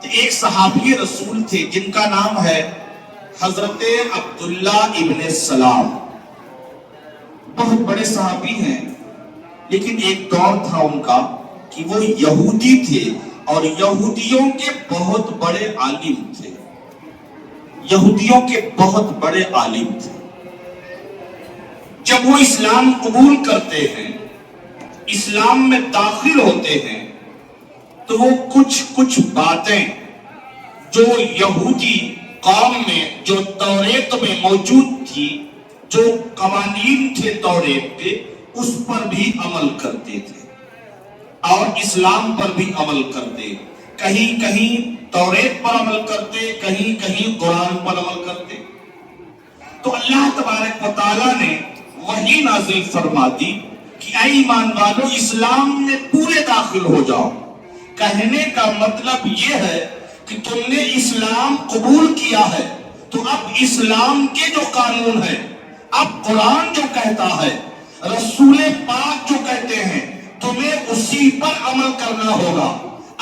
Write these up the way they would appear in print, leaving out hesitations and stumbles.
تو ایک صحابی رسول تھے جن کا نام ہے حضرت عبداللہ ابن سلام. بہت بڑے صحابی ہیں، لیکن ایک دور تھا ان کا کہ وہ یہودی تھے اور یہودیوں کے بہت بڑے عالم تھے. یہودیوں کے بہت بڑے عالم تھے. جب وہ اسلام قبول کرتے ہیں، اسلام میں داخل ہوتے ہیں، تو وہ کچھ باتیں جو یہودی قوم میں، جو توریت میں موجود تھی، جو قوانین تھے توریت کے، اس پر بھی عمل کرتے تھے اور اسلام پر بھی عمل کرتے. کہیں کہیں توریت پر عمل کرتے، کہیں کہیں قرآن پر عمل کرتے. تو اللہ تبارک و تعالیٰ نے وحی نازل فرما دی کہ اے ایمان والو، اسلام میں پورے داخل ہو جاؤ. کہنے کا مطلب یہ ہے کہ تم نے اسلام قبول کیا ہے تو اب اسلام کے جو قانون ہے، اب قرآن جو کہتا ہے، رسول پاک جو کہتے ہیں، تمہیں اسی پر عمل کرنا ہوگا.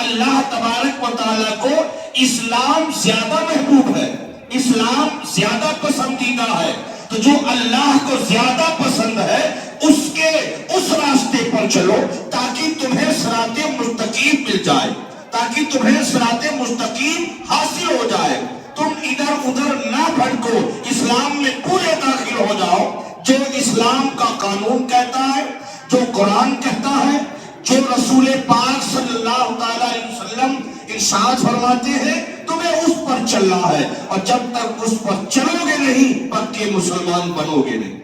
اللہ تبارک و تعالیٰ کو اسلام زیادہ محبوب ہے، اسلام زیادہ پسندیدہ ہے. تو جو اللہ کو زیادہ پسند ہے اس راستے پر چلو تاکہ تمہیں صراط مستقیم مل جائے، تاکہ تمہیں صراط مستقیم حاصل ہو جائے. تم ادھر ادھر نہ بھٹکو، اسلام میں پورے داخل ہو جاؤ. جو اسلام کا قانون کہتا ہے، جو قرآن کہتا ہے، جو رسول پاک صلی اللہ تعالیٰ علیہ وسلم ارشاد فرماتے ہیں، تمہیں اس پر چلنا ہے. اور جب تک اس پر چلو گے نہیں، پکے مسلمان بنو گے نہیں.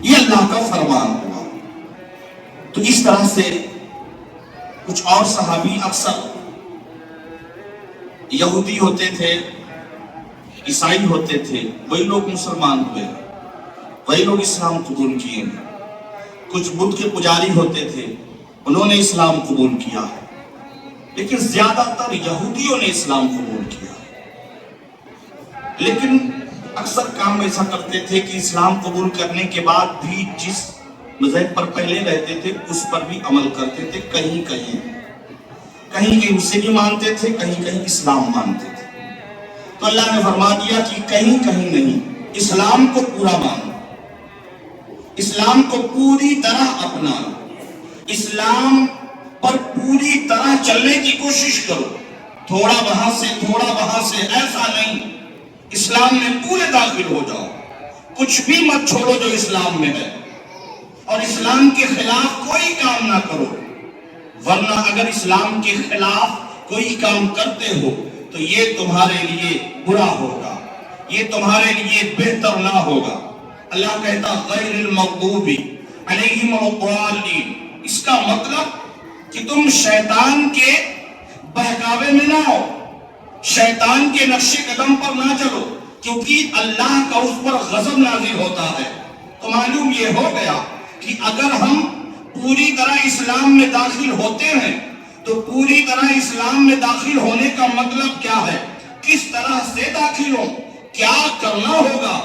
یہ اللہ کا فرمان ہوا. تو اس طرح سے کچھ اور صحابی اکثر یہودی ہوتے تھے، عیسائی ہوتے تھے، وہی لوگ مسلمان ہوئے، وہی لوگ اسلام قبول کیے. کچھ بدھ کے پجاری ہوتے تھے، انہوں نے اسلام قبول کیا، لیکن زیادہ تر یہودیوں نے اسلام قبول کیا. لیکن اکثر کام ایسا کرتے تھے کہ اسلام قبول کرنے کے بعد بھی جس مذہب پر پہلے رہتے تھے اس پر بھی عمل کرتے تھے. کہیں کہیں اسے بھی مانتے تھے، کہیں اسلام مانتے تھے. تو اللہ نے فرما دیا کہ کہیں نہیں، اسلام کو پورا مانو، اسلام کو پوری طرح اپنانا، اسلام پر پوری طرح چلنے کی کوشش کرو. تھوڑا وہاں سے ایسا نہیں. اسلام میں پورے داخل ہو جاؤ، کچھ بھی مت چھوڑو جو اسلام میں ہے، اور اسلام کے خلاف کوئی کام نہ کرو. ورنہ اگر اسلام کے خلاف کوئی کام کرتے ہو تو یہ تمہارے لیے برا ہوگا، یہ تمہارے لیے بہتر نہ ہوگا. اللہ کہتا غیر المغضوب علیہم الضالین. اس کا مطلب کہ تم شیطان کے بہکاوے میں نہ ہو، شیطان کے نقش قدم پر نہ چلو، کیونکہ اللہ کا اس پر غضب نازل ہوتا ہے. تو معلوم یہ ہو گیا کہ اگر ہم پوری طرح اسلام میں داخل ہوتے ہیں تو پوری طرح اسلام میں داخل ہونے کا مطلب کیا ہے، کس طرح سے داخل ہو، کیا کرنا ہوگا،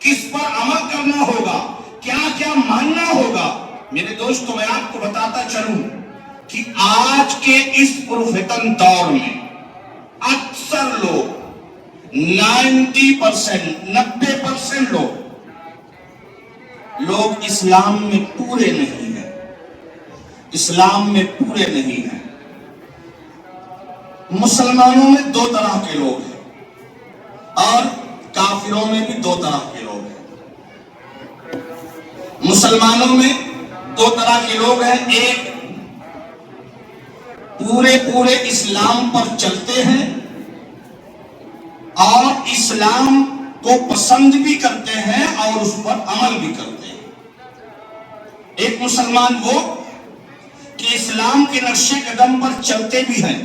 کس پر عمل کرنا ہوگا، کیا کیا ماننا ہوگا. میرے دوستو، میں آپ کو بتاتا چلوں کہ آج کے اس پرفتن دور میں اکثر لوگ 90% لوگ اسلام میں پورے نہیں ہیں، اسلام میں پورے نہیں ہیں. مسلمانوں میں 2 طرح کے لوگ ہیں اور کافروں میں بھی 2 طرح کے لوگ ہیں. مسلمانوں میں 2 طرح کے لوگ ہیں. ایک پورے اسلام پر چلتے ہیں اور اسلام کو پسند بھی کرتے ہیں اور اس پر عمل بھی کرتے ہیں. ایک مسلمان وہ کہ اسلام کے نقش قدم پر چلتے بھی ہیں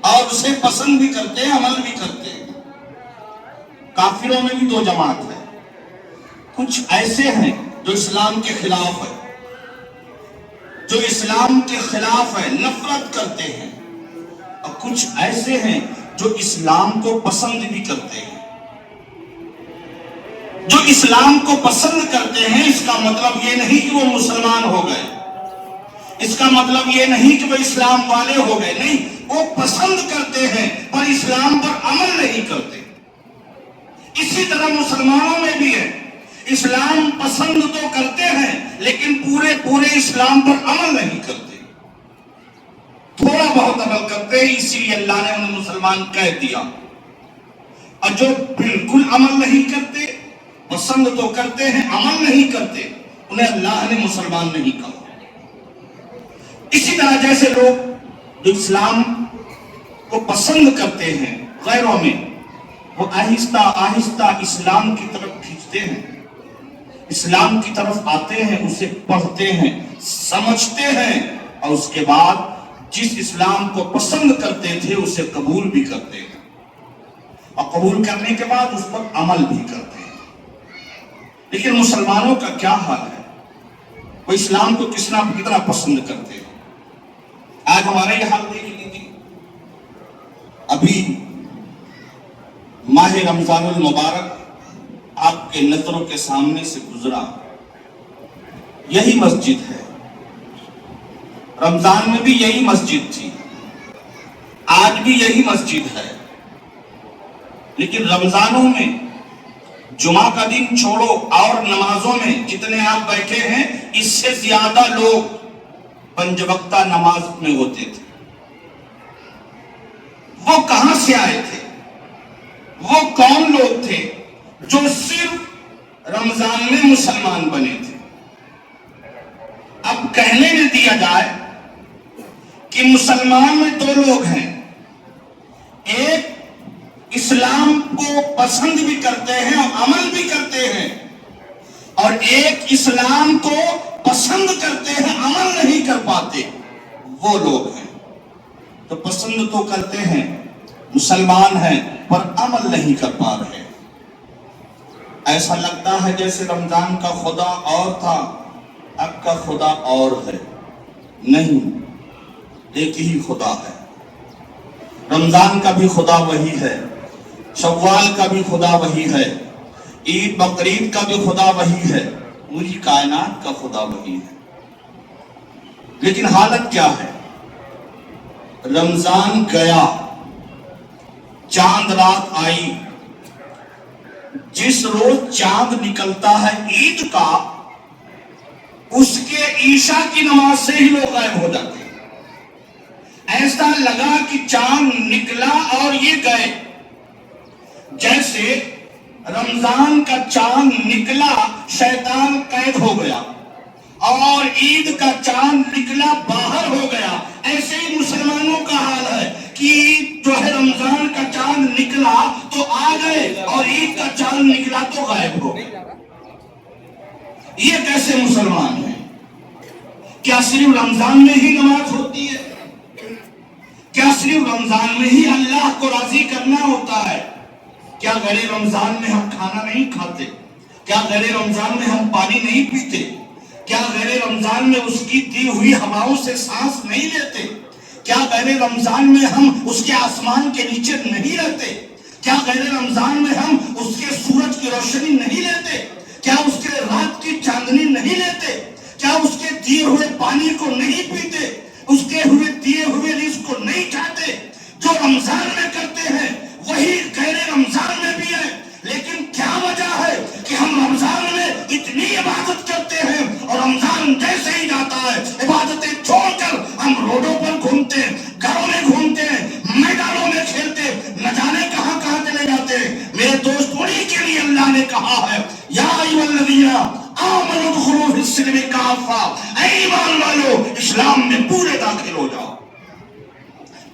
اور اسے پسند بھی کرتے ہیں، عمل بھی کرتے ہیں. کافروں میں بھی 2 جماعت ہے. کچھ ایسے ہیں جو اسلام کے خلاف ہے، جو اسلام کے خلاف ہے، نفرت کرتے ہیں. اور کچھ ایسے ہیں جو اسلام کو پسند بھی کرتے ہیں. جو اسلام کو پسند کرتے ہیں، اس کا مطلب یہ نہیں کہ وہ مسلمان ہو گئے، اس کا مطلب یہ نہیں کہ وہ اسلام والے ہو گئے. نہیں، وہ پسند کرتے ہیں پر اسلام پر عمل نہیں کرتے۔ اسی طرح مسلمانوں میں بھی ہے، اسلام پسند تو کرتے ہیں لیکن پورے اسلام پر عمل نہیں کرتے، تھوڑا بہت عمل کرتے ہیں، اسی لیے اللہ نے انہیں مسلمان کہہ دیا۔ اور جو بالکل عمل نہیں کرتے، پسند تو کرتے ہیں عمل نہیں کرتے، انہیں اللہ نے مسلمان نہیں کہا۔ اسی طرح جیسے لوگ جو اسلام کو پسند کرتے ہیں غیروں میں، وہ آہستہ آہستہ اسلام کی طرف کھینچتے ہیں، اسلام کی طرف آتے ہیں، اسے پڑھتے ہیں، سمجھتے ہیں، اور اس کے بعد جس اسلام کو پسند کرتے تھے اسے قبول بھی کرتے ہیں، اور قبول کرنے کے بعد اس پر عمل بھی کرتے ہیں۔ لیکن مسلمانوں کا کیا حال ہے؟ وہ اسلام کو کتنا پسند کرتے ہیں۔ آج ہمارا یہ حال دیکھ لیجیے، ابھی ماہ رمضان المبارک آپ کے نظروں کے سامنے سے گزرا، یہی مسجد ہے، رمضان میں بھی یہی مسجد تھی، آج بھی یہی مسجد ہے، لیکن رمضانوں میں جمعہ کا دن چھوڑو اور نمازوں میں جتنے آپ بیٹھے ہیں اس سے زیادہ لوگ پنج وقتہ نماز میں ہوتے تھے۔ وہ کہاں سے آئے تھے؟ وہ کون لوگ تھے جو صرف رمضان میں مسلمان بنے تھے؟ اب کہنے میں دیا جائے کہ مسلمان میں دو لوگ ہیں، ایک اسلام کو پسند بھی کرتے ہیں اور عمل بھی کرتے ہیں، اور ایک اسلام کو پسند کرتے ہیں عمل نہیں کر پاتے، وہ لوگ ہیں۔ تو پسند تو کرتے ہیں، مسلمان ہیں، پر عمل نہیں کر پا رہے۔ ایسا لگتا ہے جیسے رمضان کا خدا اور تھا، اب کا خدا اور ہے۔ نہیں، ایک ہی خدا ہے۔ رمضان کا بھی خدا وہی ہے، شوال کا بھی خدا وہی ہے، عید بقرعید کا بھی خدا وہی ہے، پوری کائنات کا خدا وہی ہے۔ لیکن حالت کیا ہے؟ رمضان گیا، چاند رات آئی، جس روز چاند نکلتا ہے عید کا، اس کے عشاء کی نماز سے ہی لوگ غائب ہو جاتے ہیں۔ ایسا لگا کہ چاند نکلا اور یہ گئے، جیسے رمضان کا چاند نکلا شیطان قید ہو گیا، اور عید کا چاند نکلا باہر ہو گیا۔ ایسے ہی مسلمانوں کا حال ہے کہ جو ہے رمضان کا چاند نکلا تو آ گئے، اور عید کا چاند نکلا تو غائب ہو گئے۔ یہ کیسے مسلمان ہیں؟ کیا صرف رمضان میں ہی نماز ہوتی ہے؟ کیا صرف رمضان میں ہی اللہ کو راضی کرنا ہوتا ہے؟ کیا غیر رمضان میں ہم کھانا نہیں کھاتے؟ کیا غیر رمضان میں ہم پانی نہیں پیتے؟ کیا غیر رمضان میں اس کی دی ہوئی ہواؤں سے سانس نہیں لیتے؟ کیا غیر رمضان میں ہم اس کے آسمان کے نیچے نہیں رہتے؟ کیا غیر رمضان میں ہم اس کے سورج کی روشنی نہیں لیتے؟ کیا اس کے رات کی چاندنی نہیں لیتے؟ کیا اس کے دیے ہوئے پانی کو نہیں پیتے؟ اس کے دیے ہوئے رزق کو نہیں چاہتے؟ جو رمضان میں کرتے ہیں وہی غیر رمضان میں بھی ہے۔ لیکن کیا وجہ ہے کہ ہم رمضان میں اتنی عبادت کرتے ہیں اور رمضان جیسے ہی جاتا ہے عبادتیں چھوڑ کر ہم روڈوں پر گھومتے ہیں، گھروں میں گھومتے ہیں، میدانوں میں کھیلتے ہیں، نہ جانے کہاں کہاں چلے جاتے ہیں۔ میرے دوست، انہی کے لیے اللہ نے کہا ہے یا ایھا الذین آمنوا ادخلوا فی السلم کافہ، اے ایمان والو اسلام میں پورے داخل ہو جاؤ،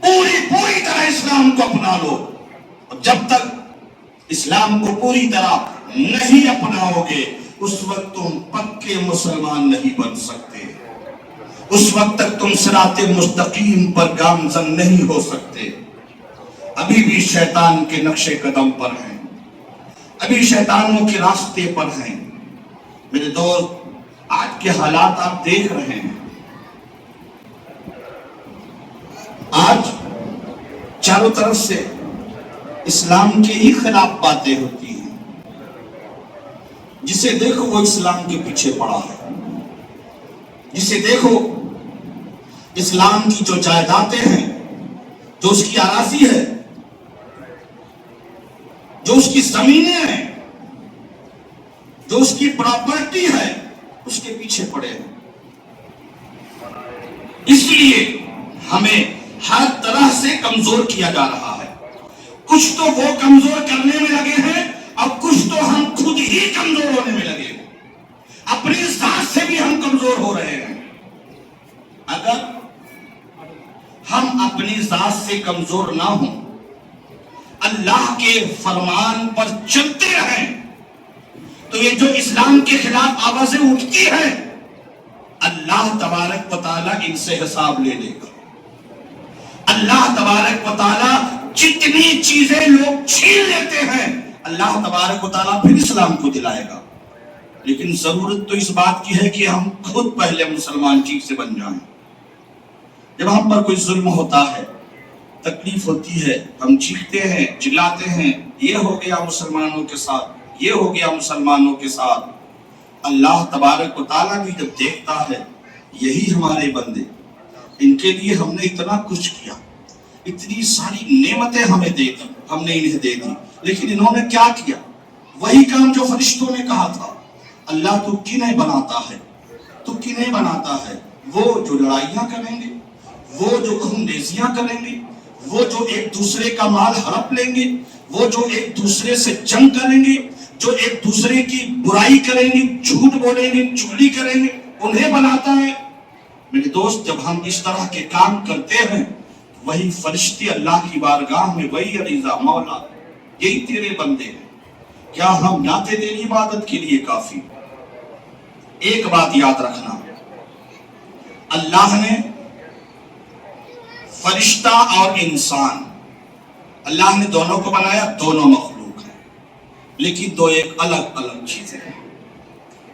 پوری طرح اسلام کو اپنا لو۔ جب تک اسلام کو پوری طرح نہیں اپناؤ گے اس وقت تم پکے مسلمان نہیں بن سکتے، اس وقت تک تم صراط مستقیم پر گامزن نہیں ہو سکتے۔ ابھی بھی شیطان کے نقش قدم پر ہیں، ابھی شیطانوں کے راستے پر ہیں۔ میرے دوست، آج کے حالات آپ دیکھ رہے ہیں، آج چاروں طرف سے اسلام کے ہی خلاف باتیں ہوتی ہیں، جسے دیکھو وہ اسلام کے پیچھے پڑا ہے، جسے دیکھو اسلام کی جو جائیدادیں ہیں جو اس کی اراضی ہے، جو اس کی زمینیں ہیں، جو اس کی پراپرٹی ہے، اس کے پیچھے پڑے ہیں۔ اس لیے ہمیں ہر طرح سے کمزور کیا جا رہا ہے۔ کچھ تو وہ کمزور کرنے میں لگے ہیں اور کچھ تو ہم خود ہی کمزور ہونے میں لگے ہیں۔ اپنی ذات سے بھی ہم کمزور ہو رہے ہیں۔ اگر ہم اپنی ذات سے کمزور نہ ہوں، اللہ کے فرمان پر چلتے رہیں، تو یہ جو اسلام کے خلاف آوازیں اٹھتی ہیں، اللہ تبارک و تعالیٰ ان سے حساب لے لے گا۔ اللہ تبارک و تعالیٰ جتنی چیزیں لوگ چھین لیتے ہیں، اللہ تبارک و تعالیٰ پھر اسلام کو دلائے گا۔ لیکن ضرورت تو اس بات کی ہے کہ ہم خود پہلے مسلمان ٹھیک سے بن جائیں۔ جب ہم پر کوئی ظلم ہوتا ہے، تکلیف ہوتی ہے، ہم چیختے ہیں، چلاتے ہیں، یہ ہو گیا مسلمانوں کے ساتھ، یہ ہو گیا مسلمانوں کے ساتھ۔ اللہ تبارک و تعالیٰ بھی جب دیکھتا ہے یہی ہمارے بندے، ان کے لیے ہم نے اتنا کچھ کیا، اتنی ساری نعمتیں ہمیں دے دی، ہم نے انہیں دے دی، لیکن انہوں نے کیا کیا؟ وہی کام جو فرشتوں نے کہا تھا۔ اللہ تو کنہیں بناتا ہے، تو کنہیں بناتا ہے؟ وہ جو لڑائیاں کریں گے، وہ جو خونریزیاں کریں گے، وہ جو ایک دوسرے کا مال ہڑپ لیں گے، وہ جو ایک دوسرے سے جنگ کریں گے، جو ایک دوسرے کی برائی کریں گے، جھوٹ بولیں گے، چغلی کریں گے، انہیں بناتا ہے۔ میرے دوست، جب ہم اس طرح کے کام کرتے ہیں، وہی فرشتے اللہ کی بارگاہ میں وہی عریضہ، مولا یہی تیرے بندے ہیں، کیا ہم ناتے تیری عبادت کے لیے کافی؟ ایک بات یاد رکھنا، اللہ نے فرشتہ اور انسان، اللہ نے دونوں کو بنایا، دونوں مخلوق ہیں، لیکن دو ایک الگ الگ چیزیں ہیں۔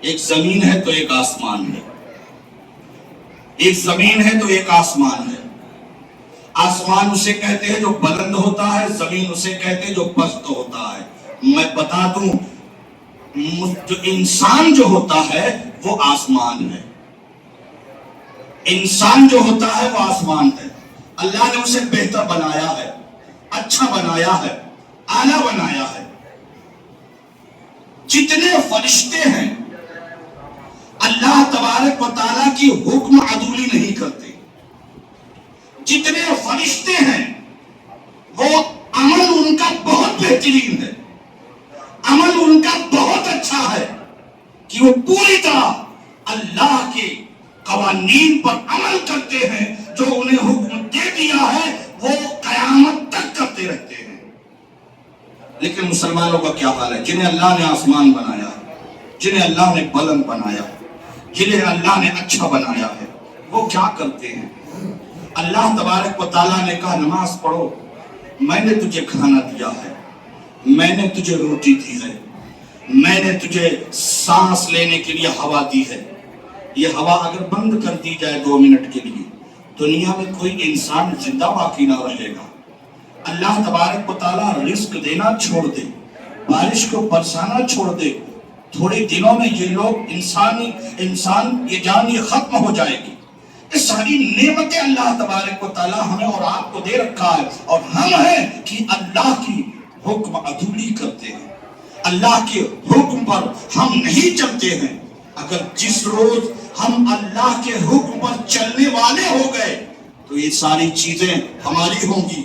ایک زمین ہے تو ایک آسمان ہے، ایک زمین ہے تو ایک آسمان ہے۔ آسمان اسے کہتے ہیں جو بلند ہوتا ہے، زمین اسے کہتے ہیں جو پست ہوتا ہے۔ میں بتا دوں، جو انسان جو ہوتا ہے وہ آسمان ہے، انسان جو ہوتا ہے وہ آسمان ہے۔ اللہ نے اسے بہتر بنایا ہے، اچھا بنایا ہے، اعلیٰ بنایا ہے۔ جتنے فرشتے ہیں اللہ تبارک و تعالیٰ کی حکم عدولی نہیں کرتے، جتنے فرشتے ہیں وہ عمل ان کا بہت بہترین ہے، عمل ان کا بہت اچھا ہے کہ وہ پوری طرح اللہ کے قوانین پر عمل کرتے ہیں۔ جو انہیں حکم دے دیا ہے وہ قیامت تک کرتے رہتے ہیں۔ لیکن مسلمانوں کا کیا حال ہے؟ جنہیں اللہ نے آسمان بنایا، جنہیں اللہ نے بلند بنایا، جنہیں اللہ نے اچھا بنایا ہے، وہ کیا کرتے ہیں؟ اللہ تبارک و تعالیٰ نے کہا نماز پڑھو، میں نے تجھے کھانا دیا ہے، میں نے تجھے روٹی دی ہے، میں نے تجھے سانس لینے کے لیے ہوا دی ہے۔ یہ ہوا اگر بند کر دی جائے 2 منٹ کے لیے، دنیا میں کوئی انسان زندہ باقی نہ رہے گا۔ اللہ تبارک و تعالیٰ رزق دینا چھوڑ دے، بارش کو برسانا چھوڑ دے، تھوڑے دنوں میں یہ لوگ انسان یہ جان یہ ختم ہو جائے گی۔ یہ ساری نعمتیں اللہ تبارک و تعالیٰ ہمیں اور آپ کو دے رکھا ہے، اور ہم ہیں کہ اللہ کی حکم عدولی کرتے ہیں، اللہ کے حکم پر ہم نہیں چلتے ہیں۔ اگر جس روز ہم اللہ کے حکم پر چلنے والے ہو گئے تو یہ ساری چیزیں ہماری ہوں گی۔